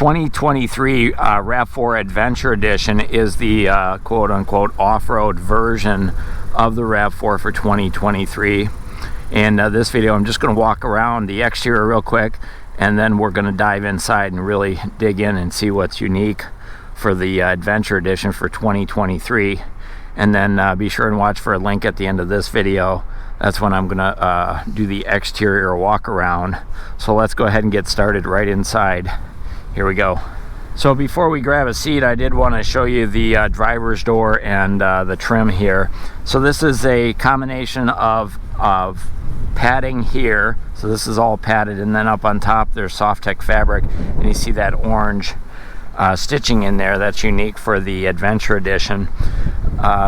2023 RAV4 Adventure Edition is the quote-unquote off-road version of the RAV4 for 2023. And this video, I'm just going to walk around the exterior real quick, and then we're going to dive inside and really dig in and see what's unique for the Adventure Edition for 2023. And then be sure and watch for a link at the end of this video. That's when I'm going to do the exterior walk around. So let's go ahead and get started right inside. Here we go. So before we grab a seat, I did want to show you the driver's door and the trim here. So this is a combination of padding here. So this is all padded, and then up on top there's SofTex fabric, and you see that orange stitching in there. That's unique for the Adventure Edition.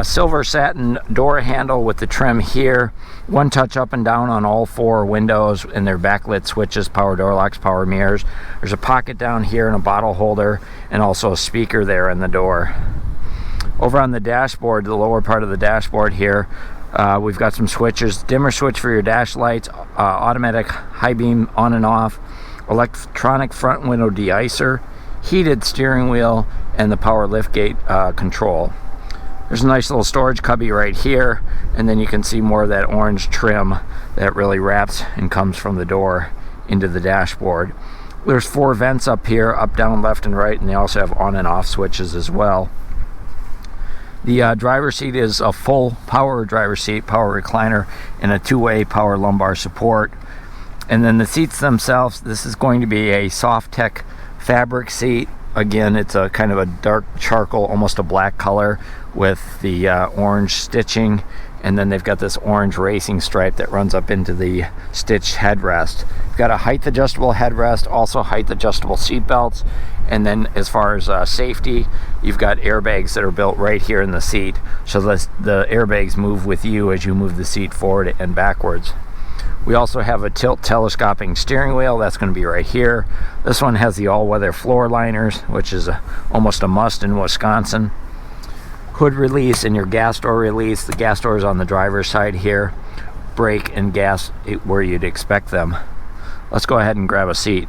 Silver satin door handle with the trim here. One touch up and down on all four windows, and their backlit switches, power door locks, power mirrors. There's a pocket down here and a bottle holder, and also a speaker there in the door. Over on the dashboard, the lower part of the dashboard here, we've got some switches. Dimmer switch for your dash lights, automatic high beam on and off, electronic front window de-icer, heated steering wheel, and the power liftgate control. There's a nice little storage cubby right here, and then you can see more of that orange trim that really wraps and comes from the door into the dashboard. There's four vents up here, up, down, left, and right, and they also have on and off switches as well. The driver's seat is a full power driver's seat, power recliner, and a two-way power lumbar support. And then the seats themselves, this is going to be a SofTex fabric seat. Again, it's a kind of a dark charcoal, almost a black color with the orange stitching, and then they've got this orange racing stripe that runs up into the stitched headrest. You've got a height adjustable headrest, also height adjustable seat belts, and then as far as safety, you've got airbags that are built right here in the seat, so the airbags move with you as you move the seat forward and backwards. We also have a tilt telescoping steering wheel. That's going to be right here. This one has the all-weather floor liners, which is almost a must in Wisconsin. Hood release and your gas door release. The gas door is on the driver's side here. Brake and gas where you'd expect them. Let's go ahead and grab a seat.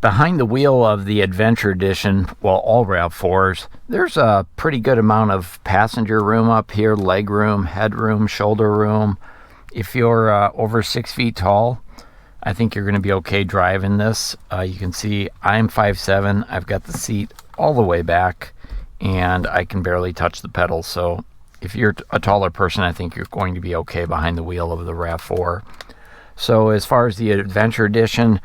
Behind the wheel of the Adventure Edition, well, all RAV4s, there's a pretty good amount of passenger room up here, leg room, headroom, shoulder room. If you're over 6 feet tall, I think you're going to be okay driving this. You can see I'm 5'7". I've got the seat all the way back, and I can barely touch the pedals. So if you're a taller person, I think you're going to be okay behind the wheel of the RAV4. So as far as the Adventure Edition,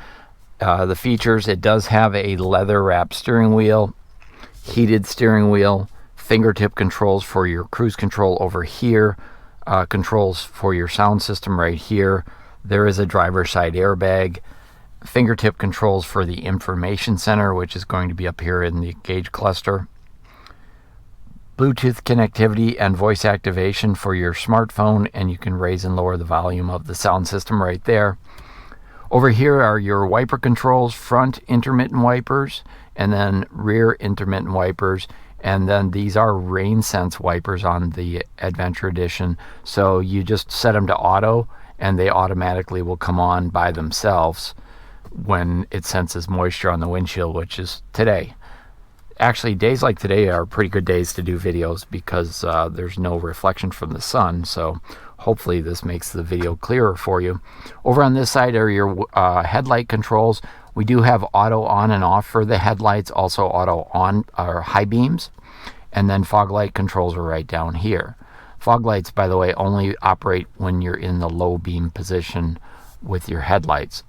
the features, it does have a leather-wrapped steering wheel, heated steering wheel, fingertip controls for your cruise control over here, controls for your sound system right here. There is a driver's side airbag, fingertip controls for the information center, which is going to be up here in the gauge cluster, Bluetooth connectivity and voice activation for your smartphone, and you can raise and lower the volume of the sound system right there. Over here are your wiper controls, front intermittent wipers, and then rear intermittent wipers. And then these are rain sense wipers on the Adventure Edition. So you just set them to auto, and they automatically will come on by themselves when it senses moisture on the windshield, which is today. Actually, days like today are pretty good days to do videos because there's no reflection from the sun. So hopefully this makes the video clearer for you. Over on this side are your headlight controls. We do have auto on and off for the headlights, also auto on or high beams, and then fog light controls are right down here. Fog lights, by the way, only operate when you're in the low beam position with your headlights.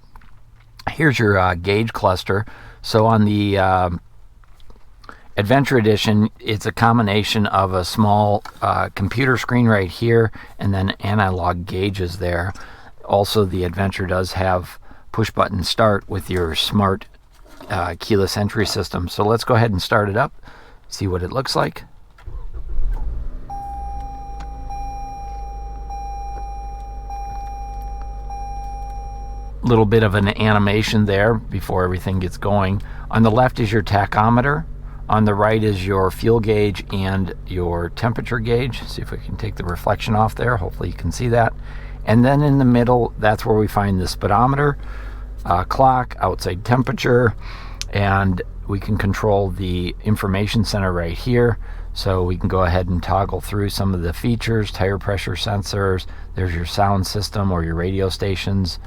Here's your gauge cluster. So on the Adventure Edition, it's a combination of a small computer screen right here and then analog gauges there. Also, the Adventure does have push button start with your smart keyless entry system. So let's go ahead and start it up, see what it looks like. Little bit of an animation there before everything gets going. On the left is your tachometer. On the right is your fuel gauge and your temperature gauge. See if we can take the reflection off there. Hopefully you can see that. And then in the middle, that's where we find the speedometer, clock, outside temperature, and we can control the information center right here. So we can go ahead and toggle through some of the features, tire pressure sensors. There's your sound system or your radio stations.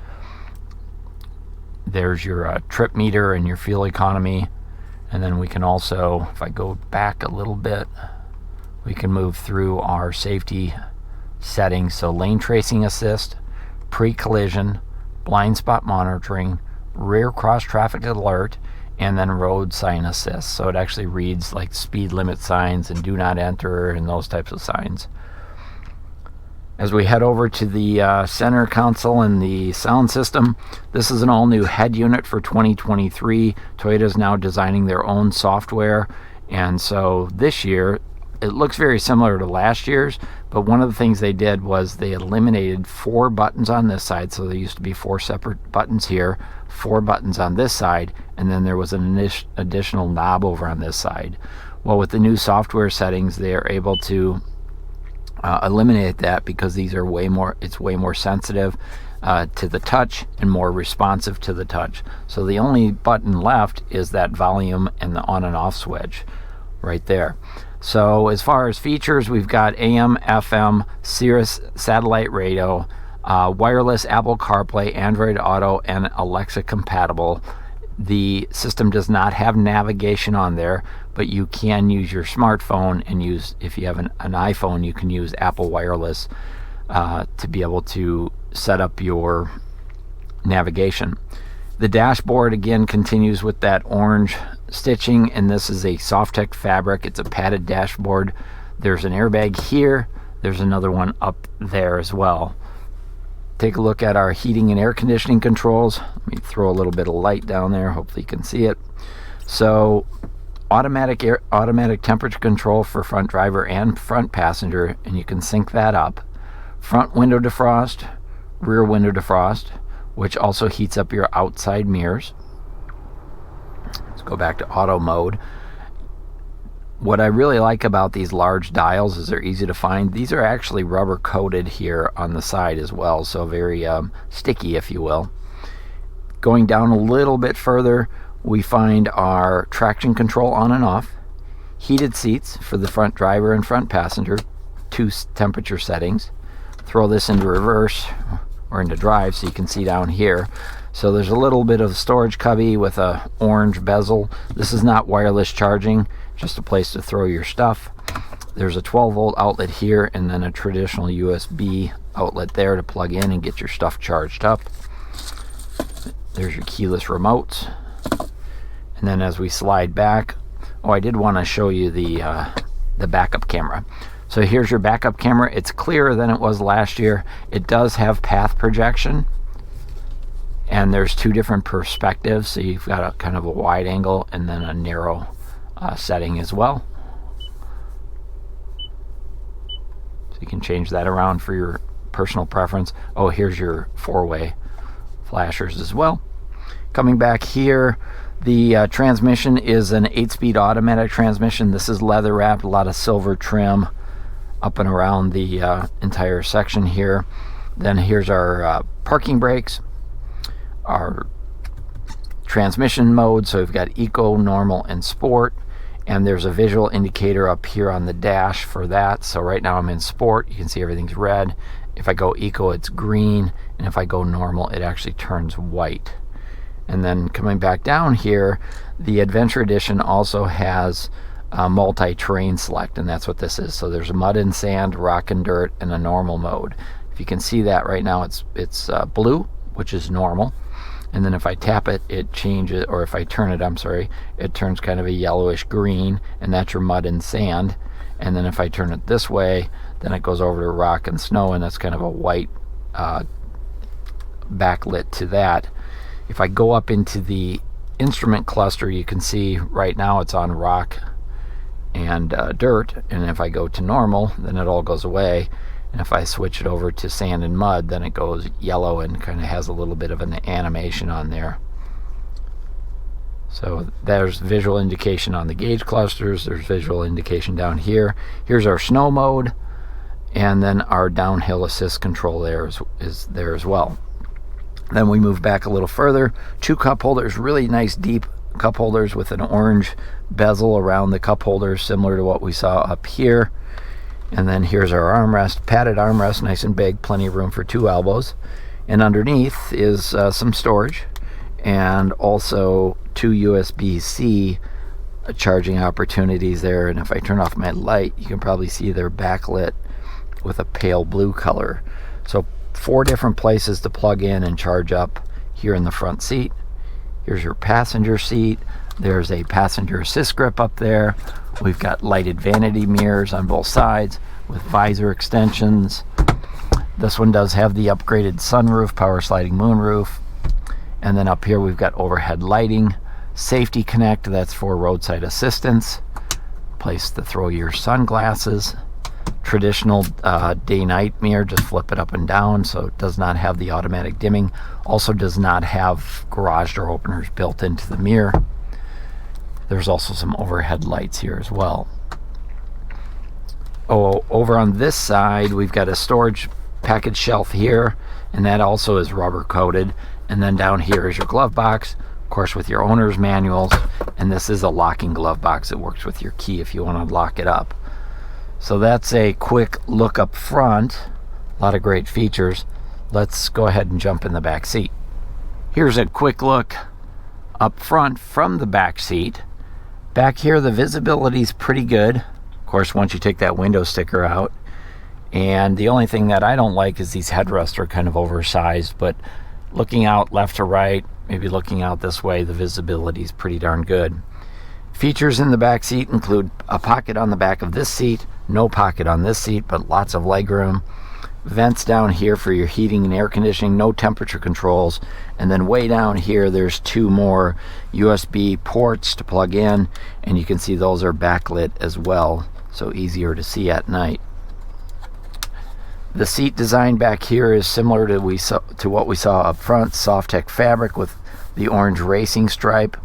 There's your trip meter and your fuel economy. And then we can also, if I go back a little bit, we can move through our safety settings. So lane tracing assist, pre-collision, blind spot monitoring, rear cross traffic alert, and then road sign assist. So it actually reads like speed limit signs and do not enter and those types of signs. As we head over to the center console and the sound system, this is an all-new head unit for 2023. Toyota is now designing their own software, and so this year it looks very similar to last year's, but one of the things they did was they eliminated 4 buttons on this side. So there used to be 4 separate buttons here, 4 buttons on this side, and then there was an additional knob over on this side. Well, with the new software settings, they are able to eliminate that, because these are it's way more sensitive to the touch and more responsive to the touch. So the only button left is that volume and the on and off switch right there. So as far as features, we've got AM, FM, Sirius satellite radio, wireless Apple CarPlay, Android Auto, and Alexa compatible. The system does not have navigation on there, but you can use your smartphone and use, if you have an iPhone, you can use Apple Wireless to be able to set up your navigation. The dashboard again continues with that orange stitching, and this is a SofTex fabric. It's a padded dashboard. There's an airbag here. There's another one up there as well. Take a look at our heating and air conditioning controls. Let me throw a little bit of light down there. Hopefully you can see it. So automatic temperature control for front driver and front passenger, and you can sync that up. Front window defrost, rear window defrost, which also heats up your outside mirrors. Let's go back to auto mode. What I really like about these large dials is they're easy to find. These are actually rubber coated here on the side as well, so very sticky, if you will. Going down a little bit further, we find our traction control on and off, heated seats for the front driver and front passenger, 2 temperature settings. Throw this into reverse or into drive so you can see down here. So there's a little bit of storage cubby with a orange bezel. This is not wireless charging, just a place to throw your stuff. There's a 12-volt outlet here, and then a traditional USB outlet there to plug in and get your stuff charged up. There's your keyless remotes. And then as we slide back, I did want to show you the backup camera. So here's your backup camera. It's clearer than it was last year. It does have path projection, and there's 2 different perspectives. So you've got a kind of a wide angle and then a narrow setting as well. So you can change that around for your personal preference. Here's your 4-way flashers as well. Coming back here, the transmission is an 8-speed automatic transmission. This is leather wrapped, a lot of silver trim up and around the entire section here. Then here's our parking brakes, our transmission mode. So we've got eco, normal, and sport, and there's a visual indicator up here on the dash for that. So right now I'm in sport. You can see everything's red. If I go eco, it's green, and if I go normal, it actually turns white. And then coming back down here, the Adventure Edition also has multi-terrain select, and that's what this is. So there's mud and sand, rock and dirt, and a normal mode. If you can see that right now, it's blue, which is normal, and then if I tap it, it changes, or if I turn it, it turns kind of a yellowish green, and that's your mud and sand. And then if I turn it this way, then it goes over to rock and snow, and that's kind of a white backlit to that. If I go up into the instrument cluster, you can see right now it's on rock and dirt, and if I go to normal, then it all goes away, and if I switch it over to sand and mud, then it goes yellow and kind of has a little bit of an animation on there. So there's visual indication on the gauge clusters. There's visual indication down here. Here's our snow mode, and then our downhill assist control there is there as well. Then we move back a little further. 2 cup holders, really nice deep cup holders with an orange bezel around the cup holders, similar to what we saw up here. And then here's our armrest, padded armrest, nice and big, plenty of room for 2 elbows. And underneath is some storage, and also 2 USB-C charging opportunities there. And if I turn off my light, you can probably see they're backlit with a pale blue color. So 4 different places to plug in and charge up here in the front seat. Here's your passenger seat. There's a passenger assist grip up there. We've got lighted vanity mirrors on both sides with visor extensions. This one does have the upgraded sunroof, power sliding moonroof. And then up here we've got overhead lighting, safety connect, that's for roadside assistance, place to throw your sunglasses, traditional day-night mirror, just flip it up and down, so it does not have the automatic dimming. Also does not have garage door openers built into the mirror. There's also some overhead lights here as well. Oh, over on this side we've got a storage package shelf here, and that also is rubber coated. And then down here is your glove box, of course, with your owner's manuals, and this is a locking glove box that works with your key if you want to lock it up. So that's a quick look up front. A lot of great features. Let's go ahead and jump in the back seat. Here's a quick look up front from the back seat. Back here the visibility is pretty good, of course, once you take that window sticker out. And the only thing that I don't like is these headrests are kind of oversized, but looking out left to right, maybe looking out this way, the visibility is pretty darn good. Features in the back seat include a pocket on the back of this seat, no pocket on this seat, but lots of legroom. Vents down here for your heating and air conditioning, no temperature controls. And then way down here there's 2 more USB ports to plug in, and you can see those are backlit as well, so easier to see at night. The seat design back here is similar to what we saw up front, SofTex fabric with the orange racing stripe.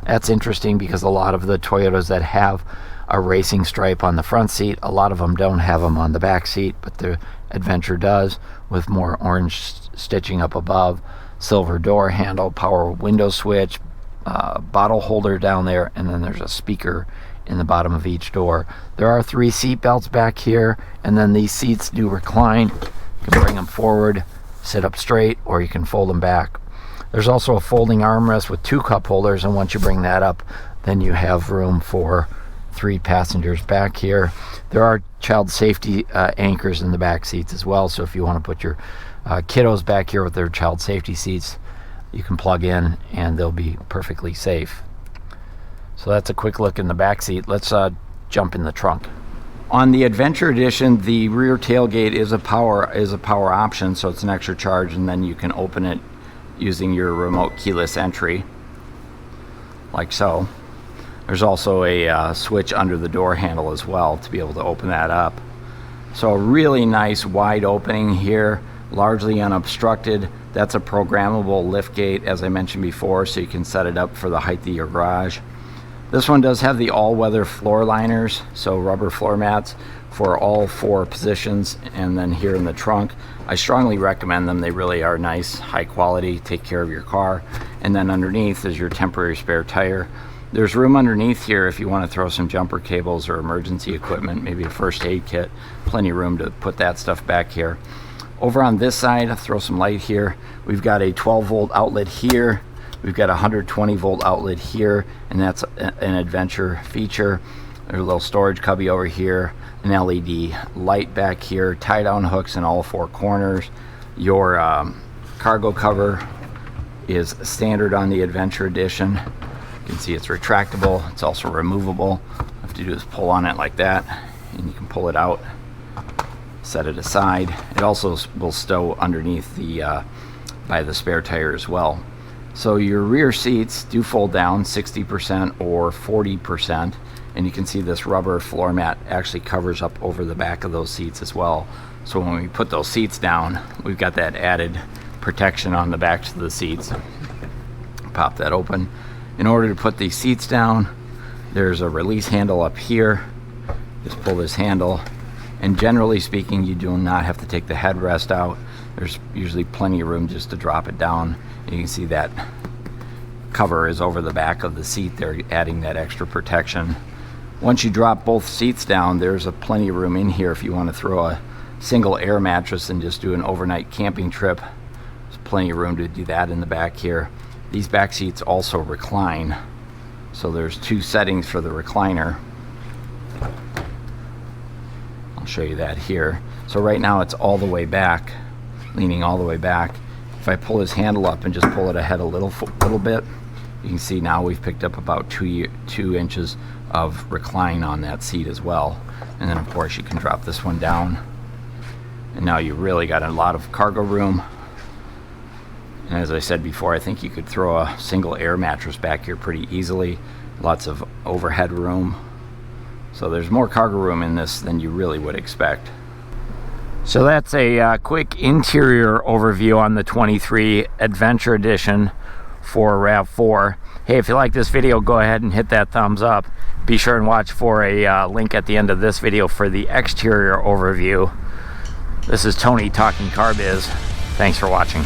That's interesting because a lot of the Toyotas that have a racing stripe on the front seat, a lot of them don't have them on the back seat, but the Adventure does, with more orange stitching up above. Silver door handle, power window switch, bottle holder down there, and then there's a speaker in the bottom of each door. There are 3 seat belts back here, and then these seats do recline. You can bring them forward, sit up straight, or you can fold them back. There's also a folding armrest with 2 cup holders, and once you bring that up, then you have room for 3 passengers back here. There are child safety anchors in the back seats as well, so if you want to put your kiddos back here with their child safety seats, you can plug in and they'll be perfectly safe. So that's a quick look in the back seat. Let's jump in the trunk. On the Adventure Edition, the rear tailgate is a power option, so it's an extra charge, and then you can open it using your remote keyless entry, like so. There's also a switch under the door handle as well to be able to open that up. So a really nice wide opening here, largely unobstructed. That's a programmable lift gate, as I mentioned before, so you can set it up for the height of your garage. This one does have the all-weather floor liners, so rubber floor mats for all 4 positions. And then here in the trunk, I strongly recommend them. They really are nice, high quality, take care of your car. And then underneath is your temporary spare tire. There's room underneath here if you want to throw some jumper cables or emergency equipment, maybe a first aid kit. Plenty of room to put that stuff back here. Over on this side, I'll throw some light here. We've got a 12-volt outlet here. We've got a 120-volt outlet here, and that's an Adventure feature. There's a little storage cubby over here, an LED light back here, tie-down hooks in all 4 corners. Your cargo cover is standard on the Adventure Edition. You can see it's retractable. It's also removable. All you have to do is pull on it like that, and you can pull it out, set it aside. It also will stow underneath by the spare tire as well. So your rear seats do fold down 60% or 40%, and you can see this rubber floor mat actually covers up over the back of those seats as well. So when we put those seats down, we've got that added protection on the backs of the seats. Pop that open. In order to put these seats down, there's a release handle up here. Just pull this handle, and generally speaking, you do not have to take the headrest out. There's usually plenty of room just to drop it down. You can see that cover is over the back of the seat there, adding that extra protection. Once you drop both seats down, there's plenty of room in here if you want to throw a single air mattress and just do an overnight camping trip. There's plenty of room to do that in the back here. These back seats also recline, so there's 2 settings for the recliner. I'll show you that here. So right now it's all the way back, leaning all the way back. If I pull this handle up and just pull it ahead a little bit, you can see now we've picked up about 2 inches of recline on that seat as well. And then of course you can drop this one down, and now you really got a lot of cargo room. And as I said before, I think you could throw a single air mattress back here pretty easily. Lots of overhead room. So there's more cargo room in this than you really would expect. So that's a quick interior overview on the 23 Adventure Edition for RAV4. Hey, if you like this video, go ahead and hit that thumbs up. Be sure and watch for a link at the end of this video for the exterior overview. This is Tony talking car biz. Thanks for watching.